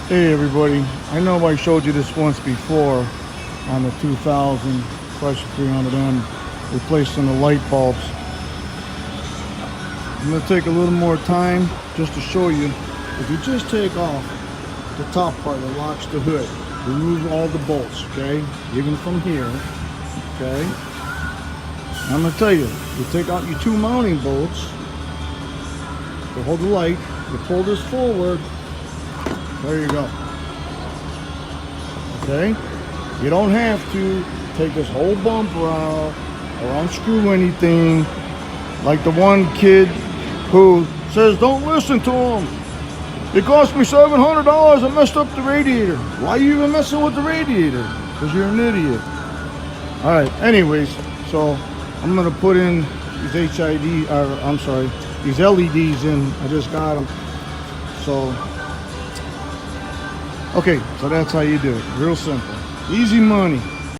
Hey everybody, I know I showed you this once before on the 2000 Chry 300M replacing the light bulbs. I'm going to take a little more time just to show you. If you just take off the top part that locks the hood, remove all the bolts, okay, even from here, okay. I'm going to tell you, you take out your two mounting bolts to hold the light, you pull this forward, there you go. Okay? You don't have to take this whole bumper out or unscrew anything like the one kid who says, don't listen to him. It cost me $700, I messed up the radiator. Why are you even messing with the radiator? Because you're an idiot. Alright, anyways, so I'm going to put in these these LEDs in. I just got them. So, okay, so that's how you do it. Real simple. Easy money.